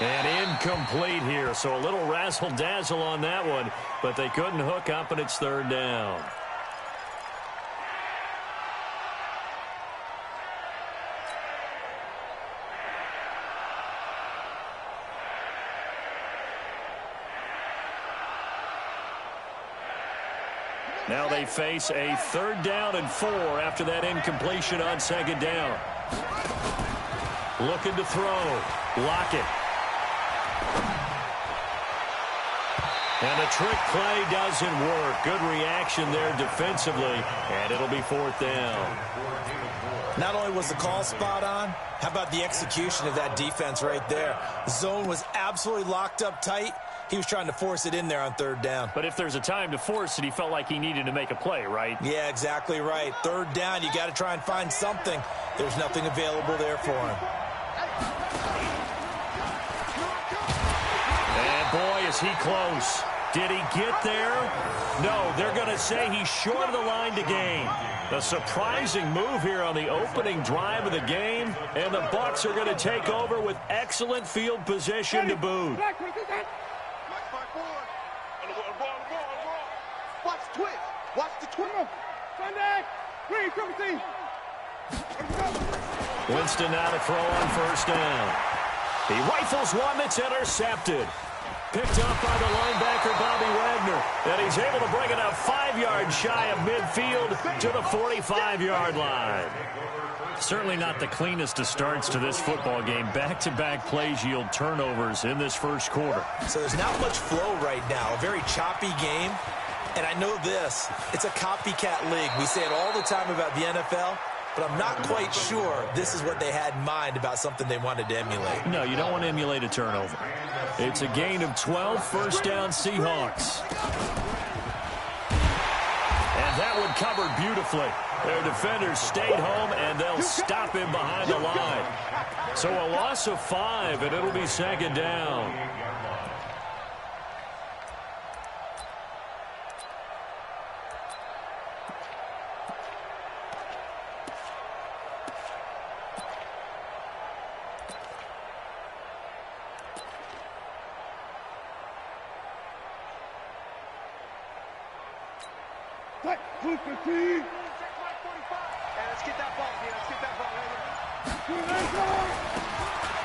And incomplete here, so a little razzle-dazzle on that one, but they couldn't hook up, and it's third down. Now they face a 3rd down and 4 after that incompletion on 2nd down. Looking to throw. Lockett. And the trick play doesn't work. Good reaction there defensively, and it'll be 4th down. Not only was the call spot on, how about the execution of that defense right there? The zone was absolutely locked up tight. He was trying to force it in there on 3rd down. But if there's a time to force it, he felt like he needed to make a play, right? Yeah, exactly right. 3rd down, you got to try and find something. There's nothing available there for him. And boy, is he close. Did he get there? No, they're going to say he's short of the line to gain. A surprising move here on the opening drive of the game, and the Bucs are going to take over with excellent field position to boot. Watch the twist. Watch the twist. Sunday. Winston now to throw on 1st down. He rifles one that's intercepted. Picked up by the linebacker, Bobby Wagner. And he's able to bring it up 5 yards shy of midfield to the 45-yard line. Certainly not the cleanest of starts to this football game. Back-to-back plays yield turnovers in this first quarter. So there's not much flow right now. A very choppy game. And I know this. It's a copycat league. We say it all the time about the NFL. But I'm not quite sure this is what they had in mind about something they wanted to emulate. No, you don't want to emulate a turnover. It's a gain of 12, 1st down Seahawks. And that one covered beautifully. Their defenders stayed home, and they'll stop him behind the line. So a loss of 5, and it'll be 2nd down.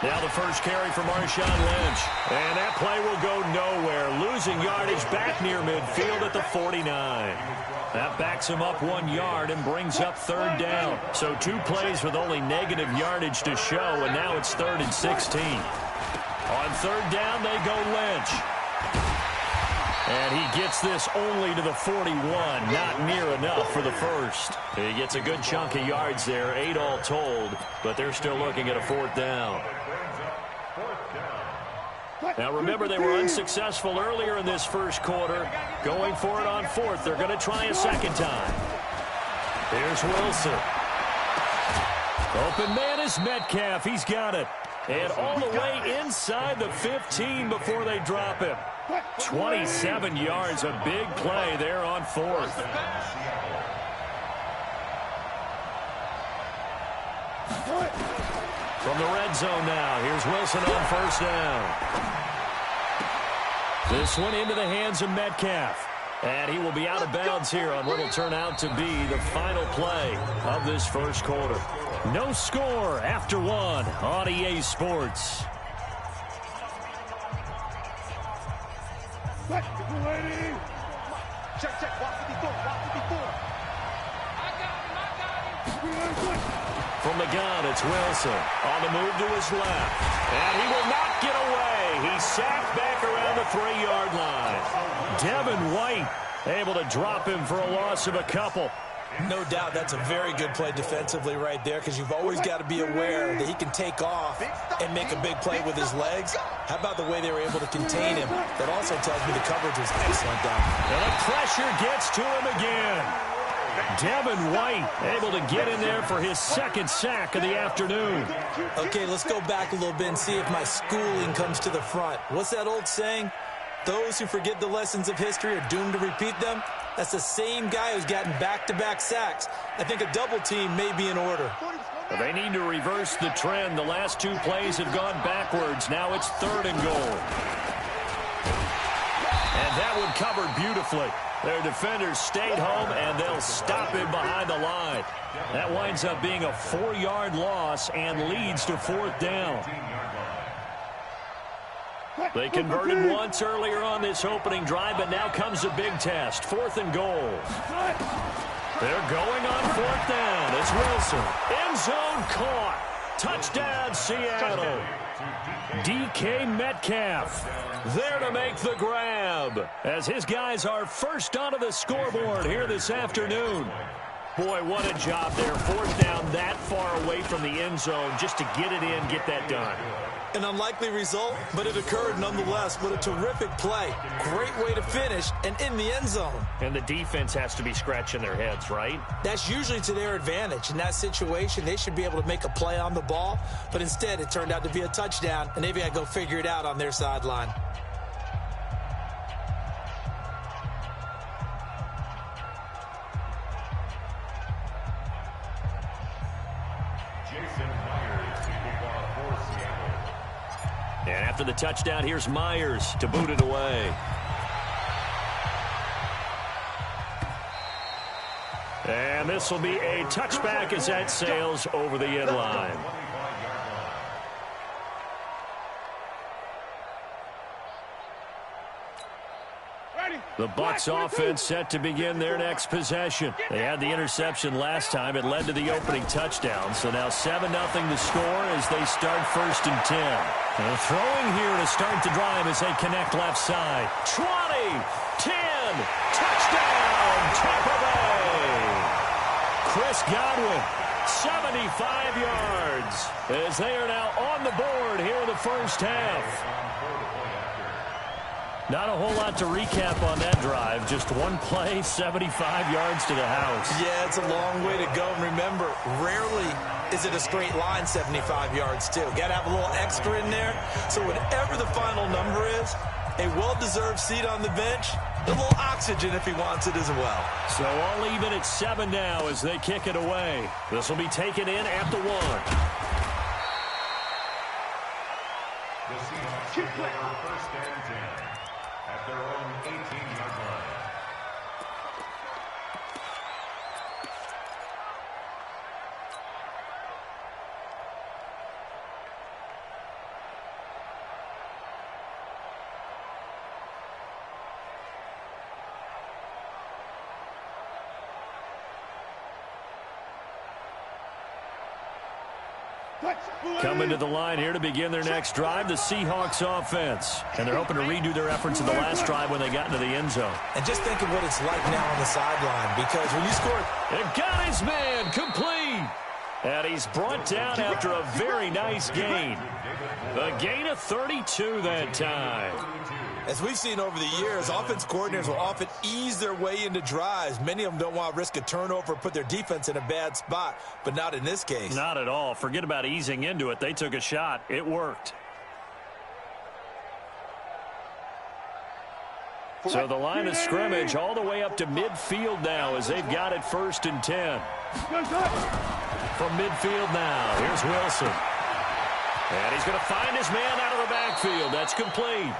Now the first carry for Marshawn Lynch. And that play will go nowhere. Losing yardage back near midfield at the 49. That backs him up 1 yard and brings up 3rd down. So 2 plays with only negative yardage to show, and now it's 3rd and 16. On 3rd down, they go Lynch. And he gets this only to the 41, not near enough for the first. He gets a good chunk of yards there, 8 all told, but they're still looking at a 4th down. Now remember, they were unsuccessful earlier in this first quarter. Going for it on 4th. They're going to try a 2nd time. Here's Wilson. Open man is Metcalf. He's got it. And all the way inside the 15 before they drop him. 27 yards, a big play there on 4th. From the red zone now, here's Wilson on 1st down. This one into the hands of Metcalf. And he will be out of bounds here on what will turn out to be the final play of this first quarter. No score after 1 on EA Sports. Check, watch the before. From the gun, it's Wilson. On the move to his left. And he will not get away. He's sacked back around the 3-yard line. Devin White able to drop him for a loss of a couple. No doubt that's a very good play defensively right there, because you've always got to be aware that he can take off and make a big play with his legs. How about the way they were able to contain him? That also tells me the coverage was excellent down there. And the pressure gets to him again. Devin White able to get in there for his 2nd sack of the afternoon. Okay, let's go back a little bit and see if my schooling comes to the front. What's that old saying? Those who forget the lessons of history are doomed to repeat them. That's the same guy who's gotten back-to-back sacks. I think a double team may be in order. They need to reverse the trend. The last two plays have gone backwards. Now it's 3rd and goal. And that one covered beautifully. Their defenders stayed home, and they'll stop him behind the line. That winds up being a 4-yard loss and leads to 4th down. They converted once earlier on this opening drive, but now comes a big test. 4th and goal. They're going on 4th down. It's Wilson. End zone caught. Touchdown, Seattle. DK Metcalf there to make the grab as his guys are first onto the scoreboard here this afternoon. Boy, what a job there. 4th down that far away from the end zone just to get it in, get that done. An unlikely result, but it occurred nonetheless. What a terrific play. Great way to finish and in the end zone. And the defense has to be scratching their heads, right? That's usually to their advantage. In that situation, they should be able to make a play on the ball, but instead it turned out to be a touchdown, and they've got to go figure it out on their sideline. And after the touchdown, here's Myers to boot it away. And this will be a touchback as that sails over the end line. The Bucs offense set to begin their next possession. They had the interception last time. It led to the opening touchdown. So now 7-0 to score as they start 1st and 10. And throwing here to start the drive as they connect left side. 20, 10, touchdown, Tampa Bay. Chris Godwin, 75 yards as they are now on the board here in the first half. Not a whole lot to recap on that drive. Just one play, 75 yards to the house. Yeah, it's a long way to go. And remember, rarely is it a straight line 75 yards, too. Got to have a little extra in there. So whatever the final number is, a well-deserved seat on the bench, a little oxygen if he wants it as well. So all even at 7 now as they kick it away. This will be taken in at the 1. The Seahawks will play on 1st and 10 at their own 18-yard line. Coming to the line here to begin their next drive, the Seahawks offense. And they're hoping to redo their efforts in the last drive when they got into the end zone. And just think of what it's like now on the sideline, because when you score... It got his man complete. And he's brought down after a very nice gain. A gain of 32 that time. As we've seen over the years, offense coordinators will often ease their way into drives. Many of them don't want to risk a turnover or put their defense in a bad spot, but not in this case. Not at all. Forget about easing into it. They took a shot. It worked. So the line of scrimmage all the way up to midfield now as they've got it 1st and 10. From midfield now, here's Wilson. And he's going to find his man out of the backfield. That's complete.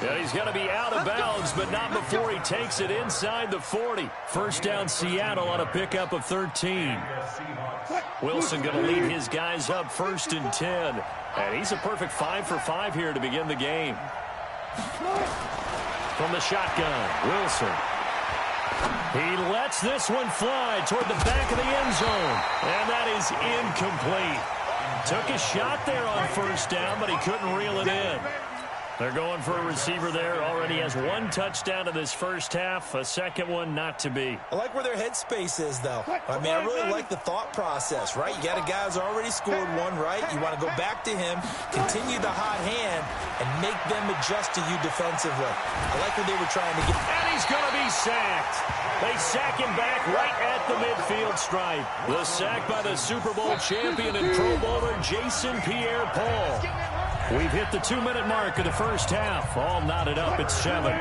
And he's going to be out of bounds, but not before he takes it inside the 40. First down, Seattle on a pickup of 13. Wilson going to lead his guys up 1st and 10. And he's a perfect 5 for 5 here to begin the game. From the shotgun, Wilson. He lets this one fly toward the back of the end zone. And that is incomplete. Took a shot there on 1st down, but he couldn't reel it in. They're going for a receiver there. Already has 1 touchdown in this first half. A second one not to be. I like where their headspace is, though. I mean, I really like the thought process, right? You got a guy who's already scored 1, right? You want to go back to him, continue the hot hand, and make them adjust to you defensively. I like what they were trying to get. And he's going to be sacked. They sack him back right at the midfield stripe. The sack by the Super Bowl champion and Pro Bowler Jason Pierre-Paul. We've hit the 2-minute mark of the first half. All knotted up at 7.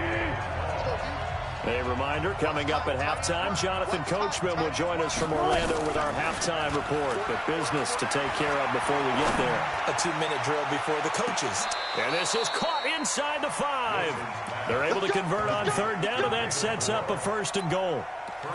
A reminder, coming up at halftime, Jonathan Coachman will join us from Orlando with our halftime report. But business to take care of before we get there. A 2-minute drill before the coaches. And this is caught inside the 5. They're able to convert on third down, and that sets up a 1st and goal.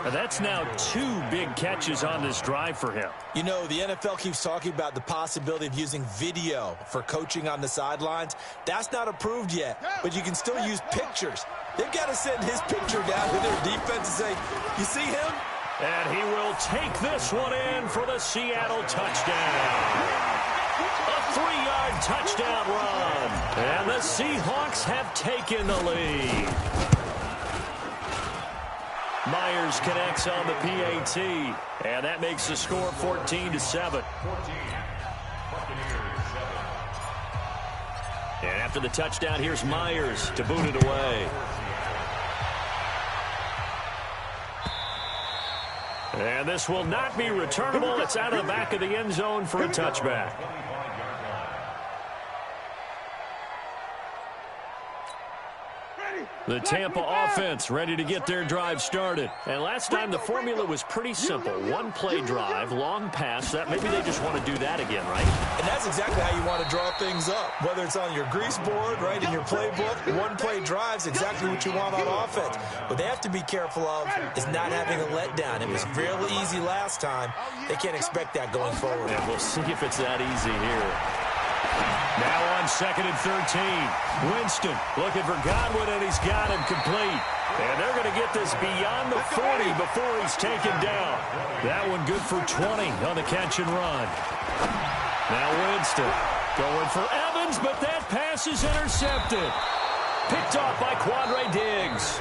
And that's now 2 big catches on this drive for him. You know, the NFL keeps talking about the possibility of using video for coaching on the sidelines. That's not approved yet, but you can still use pictures. They've got to send his picture down to their defense and say, you see him? And he will take this one in for the Seattle touchdown. A 3-yard touchdown run. And the Seahawks have taken the lead. Myers connects on the PAT, and that makes the score 14-7. And after the touchdown, here's Myers to boot it away. And this will not be returnable. It's out of the back of the end zone for a touchback. The Tampa offense ready to get their drive started. And last time the formula was pretty simple. 1-play drive, long pass. That maybe they just want to do that again, right? And that's exactly how you want to draw things up. Whether it's on your grease board, right, in your playbook, 1-play drive's exactly what you want on offense. What they have to be careful of is not having a letdown. It was real easy last time. They can't expect that going forward. And we'll see if it's that easy here. Now on 2nd and 13. Winston looking for Godwin, and he's got him complete. And they're going to get this beyond the 40 before he's taken down. That one good for 20 on the catch and run. Now Winston going for Evans, but that pass is intercepted. Picked off by Quandre Diggs.